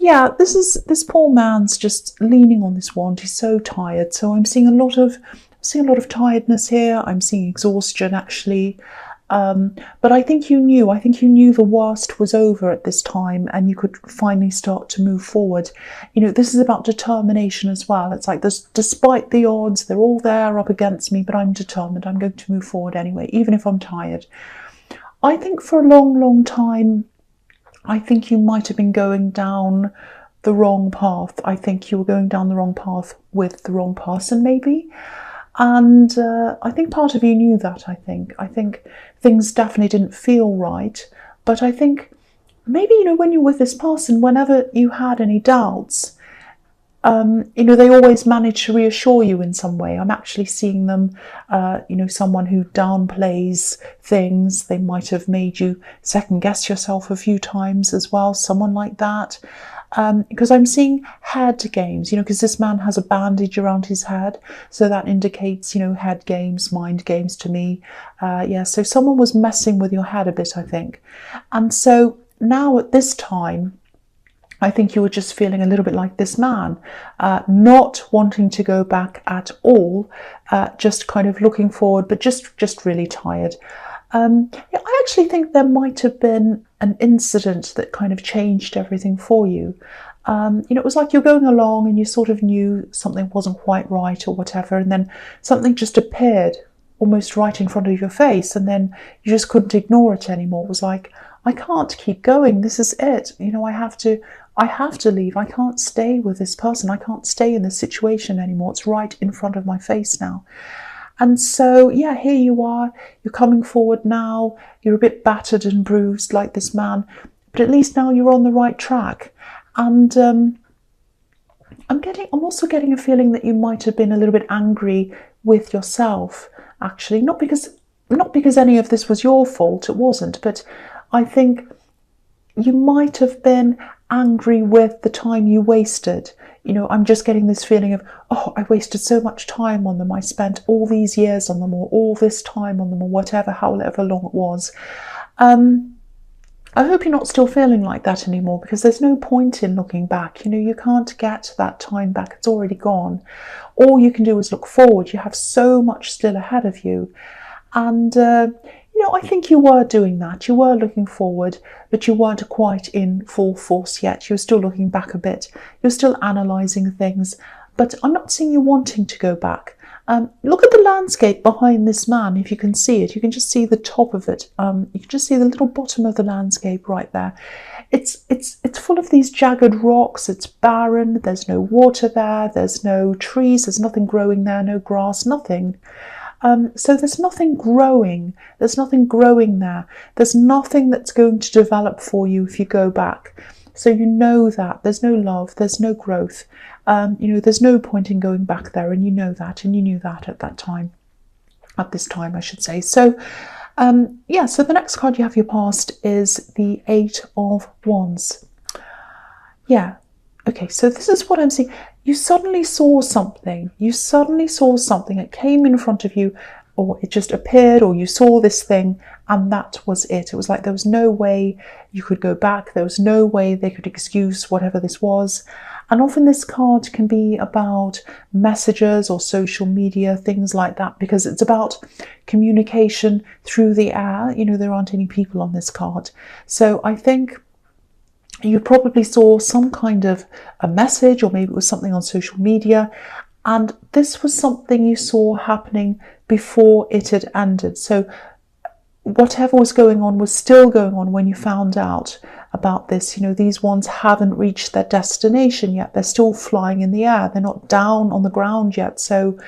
Yeah, this poor man's just leaning on this wand. He's so tired. So I'm seeing a lot of tiredness here. I'm seeing exhaustion actually. But I think you knew. I think you knew the worst was over at this time, and you could finally start to move forward. You know, this is about determination as well. It's like this, despite the odds, they're all there up against me, but I'm determined. I'm going to move forward anyway, even if I'm tired. I think for a long, long time, I think you might have been going down the wrong path. I think you were going down the wrong path with the wrong person, maybe. And I think part of you knew that, I think things definitely didn't feel right. But I think maybe, you know, when you're with this person, whenever you had any doubts, you know, they always manage to reassure you in some way. I'm actually seeing them, you know, someone who downplays things. They might have made you second guess yourself a few times as well, someone like that. Because I'm seeing head games, you know, because this man has a bandage around his head. So that indicates, you know, head games, mind games to me. Yeah, so someone was messing with your head a bit, I think. And so now at this time, I think you were just feeling a little bit like this man, not wanting to go back at all, just kind of looking forward, but just really tired. Yeah, I actually think there might have been an incident that kind of changed everything for you. You know, it was like you're going along and you sort of knew something wasn't quite right or whatever, and then something just appeared almost right in front of your face, and then you just couldn't ignore it anymore. It was like, I can't keep going. This is it. You know, I have to leave. I can't stay with this person. I can't stay in this situation anymore. It's right in front of my face now. And so, yeah, here you are. You're coming forward now. You're a bit battered and bruised like this man, but at least now you're on the right track. And I'm also getting a feeling that you might have been a little bit angry with yourself, actually. Not because any of this was your fault. It wasn't. But I think you might have been angry with the time you wasted. You know, I'm just getting this feeling of, oh, I wasted so much time on them. I spent all these years on them, or all this time on them, or whatever, however long it was. I hope you're not still feeling like that anymore, because there's no point in looking back. You know, you can't get that time back. It's already gone. All you can do is look forward. You have so much still ahead of you. And, you know, I think you were doing that. You were looking forward, but you weren't quite in full force yet. You were still looking back a bit. You're still analysing things, but I'm not seeing you wanting to go back. Look at the landscape behind this man, if you can see it. You can just see the top of it. You can just see the little bottom of the landscape right there. It's full of these jagged rocks. It's barren. There's no water there. There's no trees. There's nothing growing there. No grass, nothing. So there's nothing growing. There's nothing growing there. There's nothing that's going to develop for you if you go back. So you know that. There's no love. There's no growth. You know, there's no point in going back there, and you know that, and you knew that at that time. At this time, I should say. So, yeah, so the next card you have your past is the Eight of Wands. Yeah. Okay, so this is what I'm seeing. You suddenly saw something. You suddenly saw something. It came in front of you, or it just appeared, or you saw this thing, and that was it. It was like there was no way you could go back. There was no way they could excuse whatever this was. And often this card can be about messages or social media, things like that, because it's about communication through the air. You know, there aren't any people on this card. So I think you probably saw some kind of a message, or maybe it was something on social media, and this was something you saw happening before it had ended. So whatever was going on was still going on when you found out about this. You know, these ones haven't reached their destination yet. They're still flying in the air. They're not down on the ground yet. So,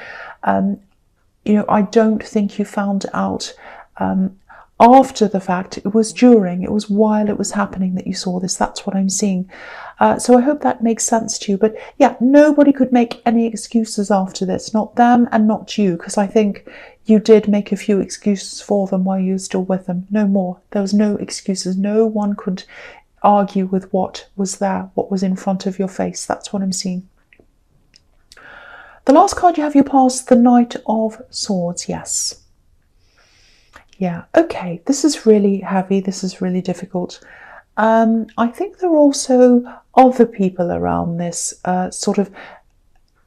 you know, I don't think you found out after the fact. It was during, it was while it was happening that you saw this. That's what I'm seeing. So I hope that makes sense to you. But yeah, nobody could make any excuses after this, not them and not you, because I think you did make a few excuses for them while you were still with them. No more. There was no excuses. No one could argue with what was there, what was in front of your face. That's what I'm seeing. The last card you have your past, the Knight of Swords. Yes. Yeah, okay, this is really heavy. This is really difficult. I think there are also other people around this, sort of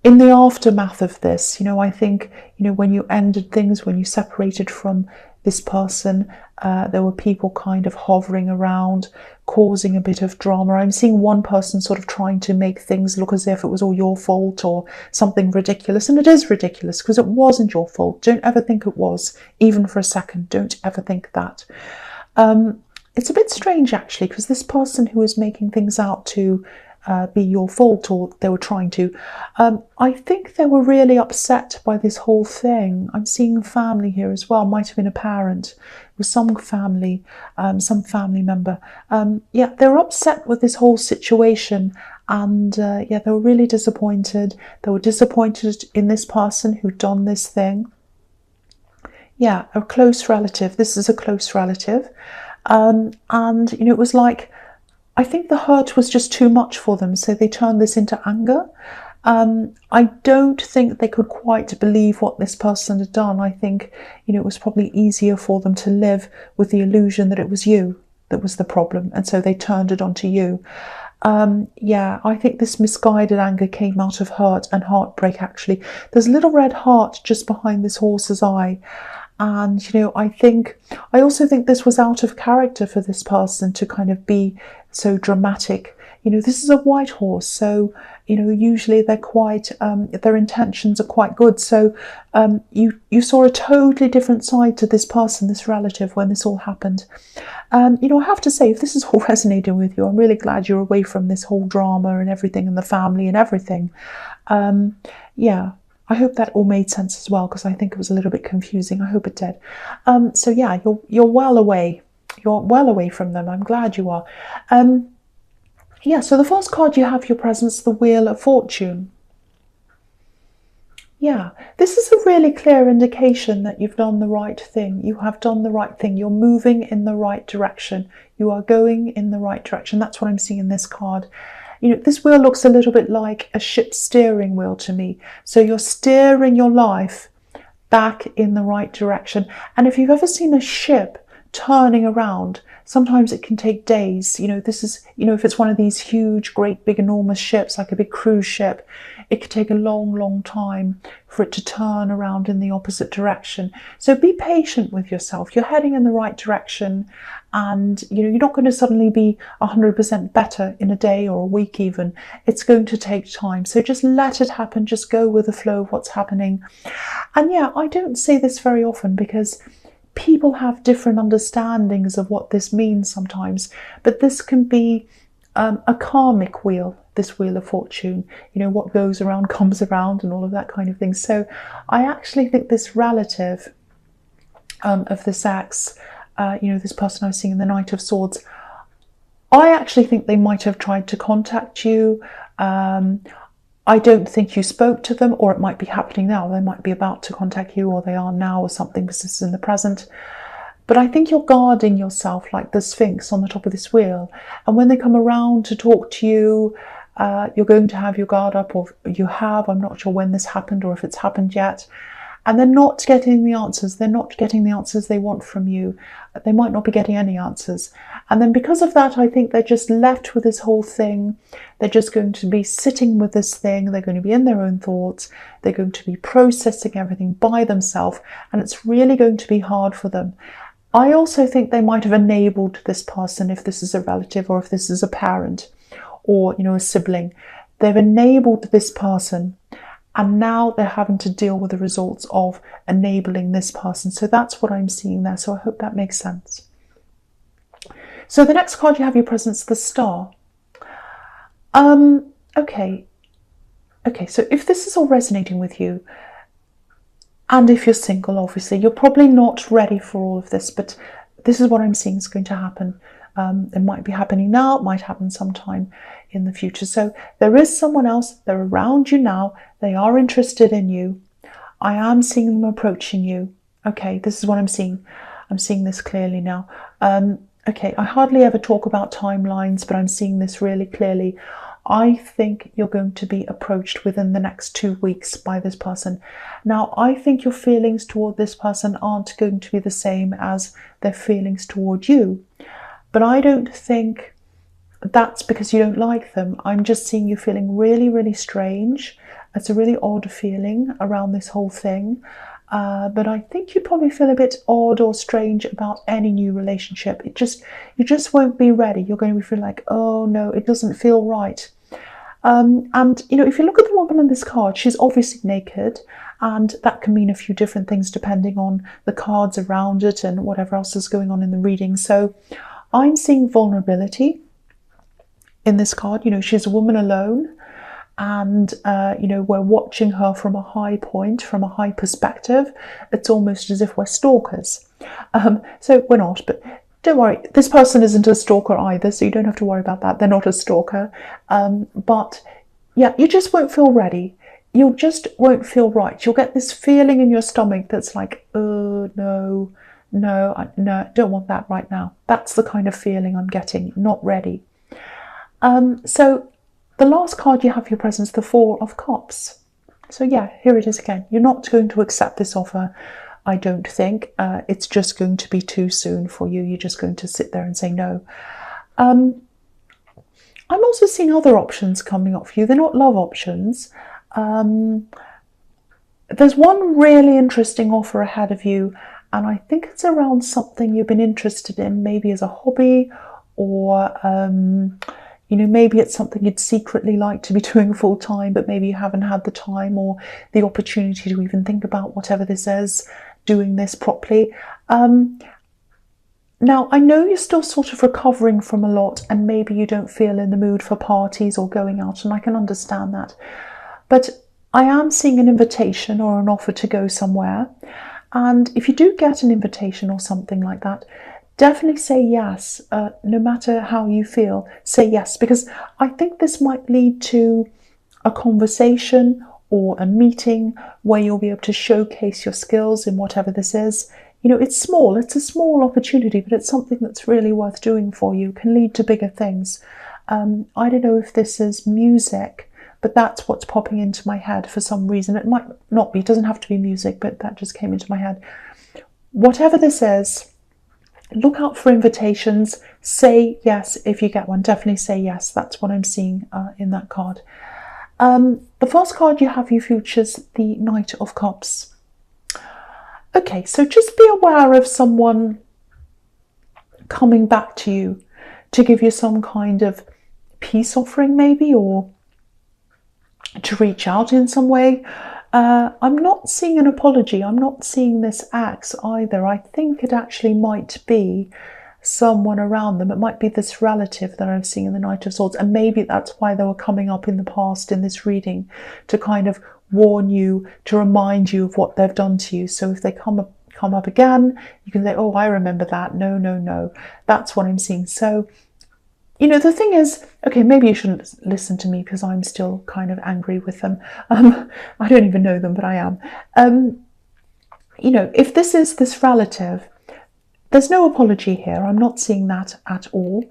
in the aftermath of this. I think, when you ended things, when you separated from this person, there were people kind of hovering around, causing a bit of drama. I'm seeing one person sort of trying to make things look as if it was all your fault or something ridiculous. And it is ridiculous because it wasn't your fault. Don't ever think it was, even for a second. Don't ever think that. It's a bit strange, actually, because this person who was making things out to be your fault, or they were trying to, I think they were really upset by this whole thing. I'm seeing family here as well. Might have been a parent, it was some family member. Yeah, they were upset with this whole situation, and yeah, they were really disappointed. They were disappointed in this person who'd done this thing. Yeah, a close relative. This is a close relative. And it was like, I think the hurt was just too much for them, so they turned this into anger. I don't think they could quite believe what this person had done. I think, it was probably easier for them to live with the illusion that it was you that was the problem, and so they turned it onto you. Yeah, I think this misguided anger came out of hurt and heartbreak, actually. There's a little red heart just behind this horse's eye. And, I also think this was out of character for this person to kind of be so dramatic. This is a white horse, so, usually they're quite, their intentions are quite good. So you saw a totally different side to this person, this relative, when this all happened. I have to say, if this is all resonating with you, I'm really glad you're away from this whole drama and everything, and the family and everything. Yeah. I hope that all made sense as well, because I think it was a little bit confusing. I hope it did. So yeah, you're well away. You're well away from them. I'm glad you are. Yeah, so the first card you have your presence, the Wheel of Fortune. Yeah, this is a really clear indication that you've done the right thing. You have done the right thing. You're moving in the right direction. You are going in the right direction. That's what I'm seeing in this card. This wheel looks a little bit like a ship steering wheel to me. So you're steering your life back in the right direction. And if you've ever seen a ship turning around, sometimes it can take days. This is, if it's one of these huge, great, big, enormous ships, like a big cruise ship, it could take a long, long time for it to turn around in the opposite direction. So be patient with yourself. You're heading in the right direction, and you're not going to suddenly be 100% better in a day or a week even. It's going to take time. So just let it happen. Just go with the flow of what's happening. And yeah, I don't say this very often because people have different understandings of what this means sometimes, but this can be a karmic wheel, this Wheel of Fortune. What goes around comes around and all of that kind of thing. So I actually think this relative of this ex, this person I was seeing in the Knight of Swords, I actually think they might have tried to contact you. I don't think you spoke to them, or it might be happening now. They might be about to contact you, or they are now, or something, because this is in the present. But I think you're guarding yourself like the Sphinx on the top of this wheel. And when they come around to talk to you, you're going to have your guard up, or you have. I'm not sure when this happened or if it's happened yet. And they're not getting the answers. They're not getting the answers they want from you. They might not be getting any answers. And then because of that, I think they're just left with this whole thing. They're just going to be sitting with this thing. They're going to be in their own thoughts. They're going to be processing everything by themselves. And it's really going to be hard for them. I also think they might have enabled this person, if this is a relative or if this is a parent or, a sibling. They've enabled this person. And now they're having to deal with the results of enabling this person. So that's what I'm seeing there. So I hope that makes sense. So the next card you have your presence, the Star. Okay, so if this is all resonating with you, and if you're single, obviously, you're probably not ready for all of this, but this is what I'm seeing is going to happen. It might be happening now, it might happen sometime in the future. So there is someone else, they're around you now, they are interested in you. I am seeing them approaching you. Okay, this is what I'm seeing. I'm seeing this clearly now. Okay, I hardly ever talk about timelines, but I'm seeing this really clearly. I think you're going to be approached within the next 2 weeks by this person. Now, I think your feelings toward this person aren't going to be the same as their feelings toward you. But I don't think that's because you don't like them. I'm just seeing you feeling really, really strange. It's a really odd feeling around this whole thing. But I think you probably feel a bit odd or strange about any new relationship. You just won't be ready. You're going to be feeling like, oh no, it doesn't feel right. And you know, if you look at the woman on this card, she's obviously naked, and that can mean a few different things depending on the cards around it and whatever else is going on in the reading. So I'm seeing vulnerability in this card. You know, she's a woman alone, and you know, we're watching her from a high point, from a high perspective. It's almost as if we're stalkers. So we're not, but don't worry, this person isn't a stalker either, so you don't have to worry about that. They're not a stalker. But yeah, you just won't feel ready. You just won't feel right. You'll get this feeling in your stomach that's like, oh no, no, no, don't want that right now. That's the kind of feeling I'm getting, not ready. So the last card you have for your presence, the Four of Cups. So yeah, here it is again. You're not going to accept this offer, I don't think. It's just going to be too soon for you. You're just going to sit there and say no. I'm also seeing other options coming up for you. They're not love options. There's one really interesting offer ahead of you, and I think it's around something you've been interested in, maybe as a hobby, or you know, maybe it's something you'd secretly like to be doing full time, but maybe you haven't had the time or the opportunity to even think about whatever this is, doing this properly. Now, I know you're still sort of recovering from a lot, and maybe you don't feel in the mood for parties or going out, and I can understand that. But I am seeing an invitation or an offer to go somewhere. And if you do get an invitation or something like that, definitely say yes. No matter how you feel, say yes, because I think this might lead to a conversation or a meeting where you'll be able to showcase your skills in whatever this is. You know, it's small, it's a small opportunity, but it's something that's really worth doing for you, can lead to bigger things. I don't know if this is music, but that's what's popping into my head for some reason. It might not be, it doesn't have to be music, but that just came into my head. Whatever this is, look out for invitations. Say yes if you get one. Definitely say yes. That's what I'm seeing in that card. The first card you have, you features the Knight of Cups. Okay, so just be aware of someone coming back to you to give you some kind of peace offering maybe, or to reach out in some way. I'm not seeing an apology. I'm not seeing this axe either. I think it actually might be someone around them. It might be this relative that I'm seeing in the Knight of Swords, and maybe that's why they were coming up in the past in this reading, to kind of warn you, to remind you of what they've done to you. So if they come up again, you can say, oh, I remember that. No, no, no. That's what I'm seeing. So, you know, the thing is, okay, maybe you shouldn't listen to me because I'm still kind of angry with them. I don't even know them, but I am. You know, if this is this relative, there's no apology here. I'm not seeing that at all.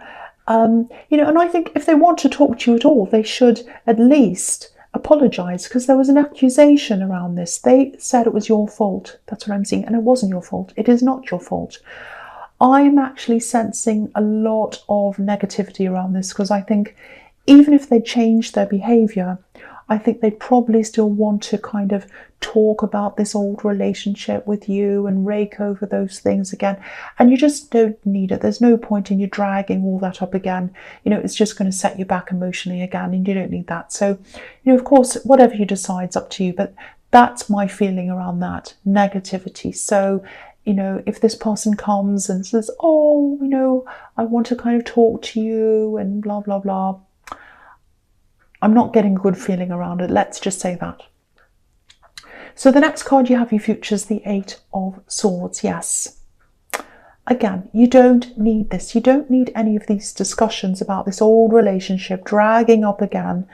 You know, and I think if they want to talk to you at all, they should at least apologise, because there was an accusation around this. They said it was your fault. That's what I'm seeing. And it wasn't your fault. It is not your fault. I'm actually sensing a lot of negativity around this, because I think even if they change their behaviour, I think they probably still want to kind of talk about this old relationship with you and rake over those things again. And you just don't need it. There's no point in you dragging all that up again. You know, it's just going to set you back emotionally again, and you don't need that. So, you know, of course, whatever you decide is up to you, but that's my feeling around that negativity. So, you know, if this person comes and says, oh, you know, I want to kind of talk to you and blah, blah, blah, I'm not getting a good feeling around it. Let's just say that. So the next card you have, you features the Eight of Swords. Yes. Again, you don't need this. You don't need any of these discussions about this old relationship dragging up again.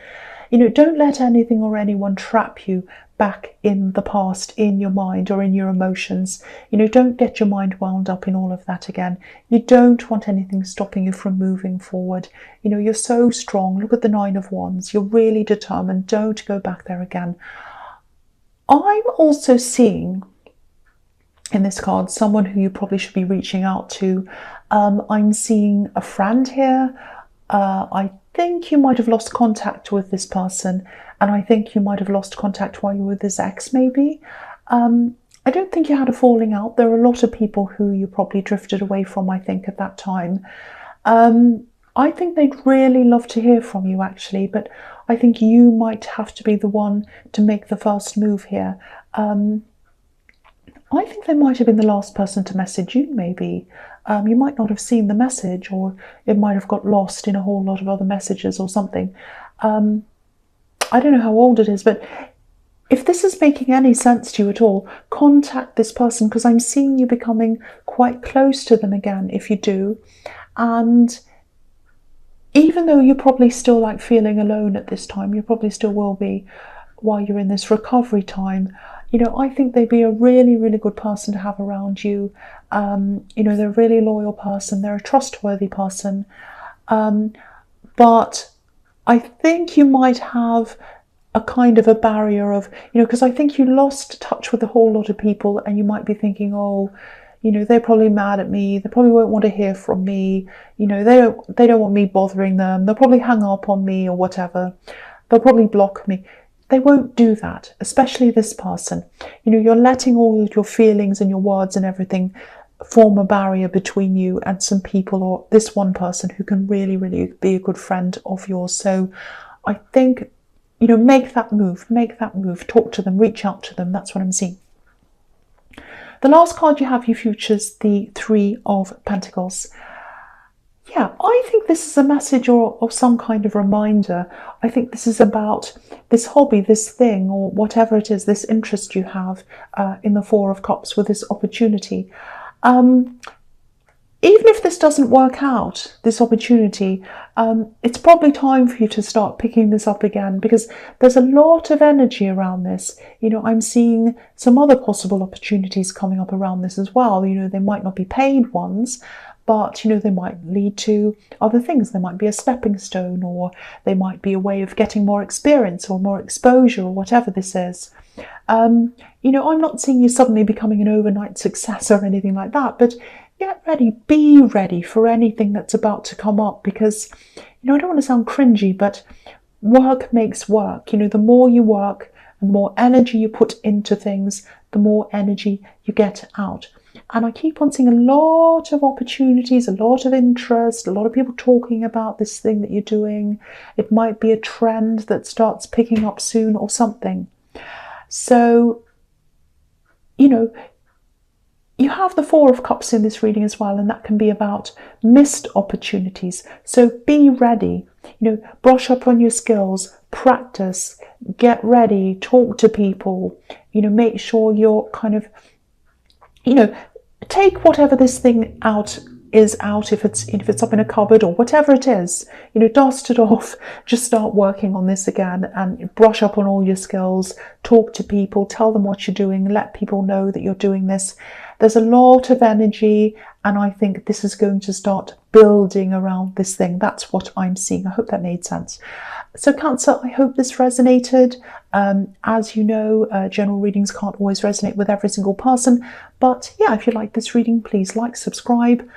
You know, don't let anything or anyone trap you back in the past, in your mind or in your emotions. You know, don't get your mind wound up in all of that again. You don't want anything stopping you from moving forward. You know, you're so strong. Look at the Nine of Wands. You're really determined. Don't go back there again. I'm also seeing in this card someone who you probably should be reaching out to. I'm seeing a friend here. I think you might have lost contact with this person, and I think you might have lost contact while you were with this ex, maybe. I don't think you had a falling out. There are a lot of people who you probably drifted away from, I think, at that time. I think they'd really love to hear from you, actually, but I think you might have to be the one to make the first move here. I think they might have been the last person to message you, maybe. You might not have seen the message, or it might have got lost in a whole lot of other messages or something. I don't know how old it is, but if this is making any sense to you at all, contact this person, because I'm seeing you becoming quite close to them again if you do. And even though you're probably still like feeling alone at this time, you probably still will be while you're in this recovery time, you know, I think they'd be a really, really good person to have around you. You know, they're a really loyal person, they're a trustworthy person. But I think you might have a kind of a barrier of, you know, because I think you lost touch with a whole lot of people, and you might be thinking, oh, you know, they're probably mad at me, they probably won't want to hear from me, you know, they don't want me bothering them, they'll probably hang up on me or whatever, they'll probably block me. They won't do that, especially this person. You know, you're letting all of your feelings and your words and everything form a barrier between you and some people, or this one person who can really, really be a good friend of yours. So I think, you know, make that move, talk to them, reach out to them. That's what I'm seeing. The last card you have, you features the Three of Pentacles. Yeah, I think this is a message or some kind of reminder. I think this is about this hobby, this thing, or whatever it is, this interest you have in the Four of Cups with this opportunity. Even if this doesn't work out, this opportunity, it's probably time for you to start picking this up again, because there's a lot of energy around this. You know, I'm seeing some other possible opportunities coming up around this as well. You know, they might not be paid ones, but, you know, they might lead to other things. They might be a stepping stone, or they might be a way of getting more experience or more exposure, or whatever this is. You know, I'm not seeing you suddenly becoming an overnight success or anything like that, but get ready, be ready for anything that's about to come up, because, you know, I don't want to sound cringy, but work makes work. You know, the more you work and the more energy you put into things, the more energy you get out. And I keep on seeing a lot of opportunities, a lot of interest, a lot of people talking about this thing that you're doing. It might be a trend that starts picking up soon or something. So, you know, you have the Four of Cups in this reading as well, and that can be about missed opportunities. So be ready, you know, brush up on your skills, practice, get ready, talk to people, you know, make sure you're kind of, you know, take whatever this thing is out, if it's up in a cupboard or whatever it is, you know, dust it off, just start working on this again and brush up on all your skills, talk to people, tell them what you're doing, let people know that you're doing this. There's a lot of energy, and I think this is going to start building around this thing. That's what I'm seeing. I hope that made sense. So Cancer, I hope this resonated. As you know, general readings can't always resonate with every single person. But yeah, if you like this reading, please like, subscribe,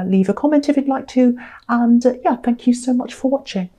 leave a comment if you'd like to. And yeah, thank you so much for watching.